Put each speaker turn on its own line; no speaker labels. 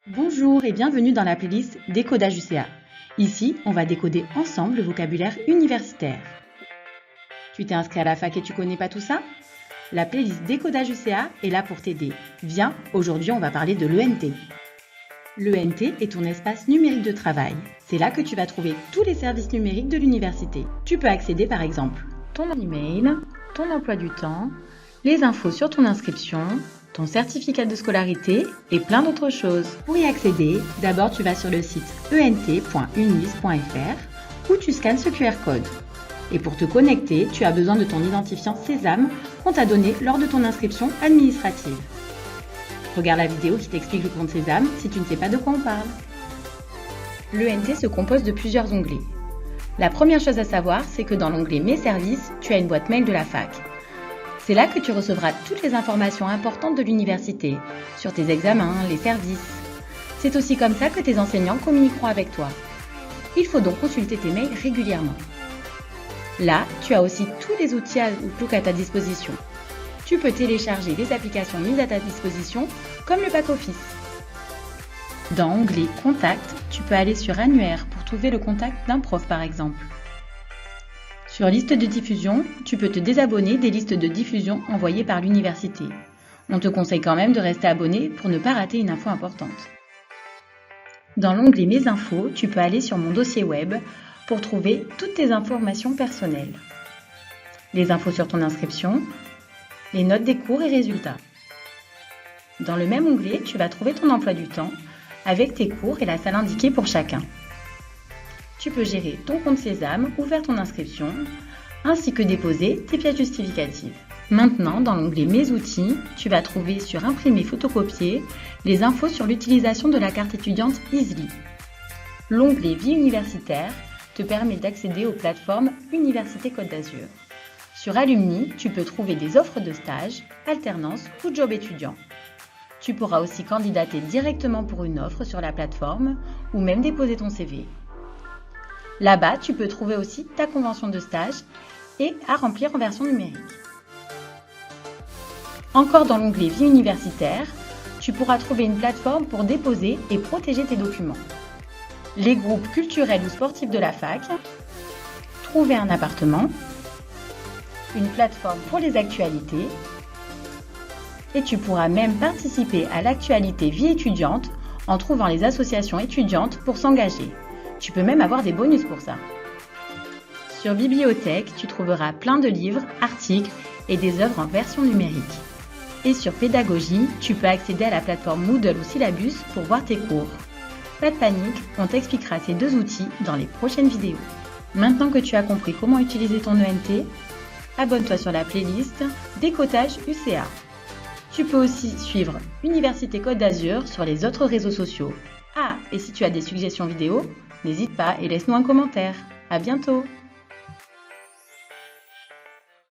Bonjour et bienvenue dans la playlist Décodage UCA. Ici, on va décoder ensemble le vocabulaire universitaire. Tu t'es inscrit à la fac et tu connais pas tout ça? La playlist Décodage UCA est là pour t'aider. Viens, aujourd'hui on va parler de l'ENT. L'ENT est ton espace numérique de travail. C'est là que tu vas trouver tous les services numériques de l'université. Tu peux accéder par exemple ton email, ton emploi du temps, les infos sur ton inscription, ton certificat de scolarité et plein d'autres choses. Pour y accéder, d'abord tu vas sur le site ent.unlis.fr où tu scannes ce QR code. Et pour te connecter, tu as besoin de ton identifiant Sésame qu'on t'a donné lors de ton inscription administrative. Regarde la vidéo qui t'explique le compte Sésame si tu ne sais pas de quoi on parle. L'ENT se compose de plusieurs onglets. La première chose à savoir, c'est que dans l'onglet Mes services, tu as une boîte mail de la fac. C'est là que tu recevras toutes les informations importantes de l'université, sur tes examens, les services. C'est aussi comme ça que tes enseignants communiqueront avec toi. Il faut donc consulter tes mails régulièrement. Là, tu as aussi tous les outils Outlook à ta disposition. Tu peux télécharger les applications mises à ta disposition, comme le pack office. Dans l'onglet Contact, tu peux aller sur Annuaire pour trouver le contact d'un prof par exemple. Sur Liste de diffusion, tu peux te désabonner des listes de diffusion envoyées par l'université. On te conseille quand même de rester abonné pour ne pas rater une info importante. Dans l'onglet Mes infos, tu peux aller sur Mon dossier web pour trouver toutes tes informations personnelles. Les infos sur ton inscription, les notes des cours et résultats. Dans le même onglet, tu vas trouver ton emploi du temps avec tes cours et la salle indiquée pour chacun. Tu peux gérer ton compte Sésame ou faire ton inscription, ainsi que déposer tes pièces justificatives. Maintenant, dans l'onglet Mes outils, tu vas trouver sur Imprimer, photocopier les infos sur l'utilisation de la carte étudiante Easly. L'onglet Vie universitaire te permet d'accéder aux plateformes Université Côte d'Azur. Sur Alumni, tu peux trouver des offres de stage, alternance ou job étudiant. Tu pourras aussi candidater directement pour une offre sur la plateforme ou même déposer ton CV. Là-bas, tu peux trouver aussi ta convention de stage et à remplir en version numérique. Encore dans l'onglet Vie universitaire, tu pourras trouver une plateforme pour déposer et protéger tes documents. Les groupes culturels ou sportifs de la fac, trouver un appartement, une plateforme pour les actualités, et tu pourras même participer à l'actualité Vie étudiante en trouvant les associations étudiantes pour s'engager. Tu peux même avoir des bonus pour ça. Sur Bibliothèque, tu trouveras plein de livres, articles et des œuvres en version numérique. Et sur Pédagogie, tu peux accéder à la plateforme Moodle ou Syllabus pour voir tes cours. Pas de panique, on t'expliquera ces deux outils dans les prochaines vidéos. Maintenant que tu as compris comment utiliser ton ENT, abonne-toi sur la playlist Décodage UCA. Tu peux aussi suivre Université Côte d'Azur sur les autres réseaux sociaux. Ah, et si tu as des suggestions vidéo, n'hésite pas et laisse-nous un commentaire. À bientôt!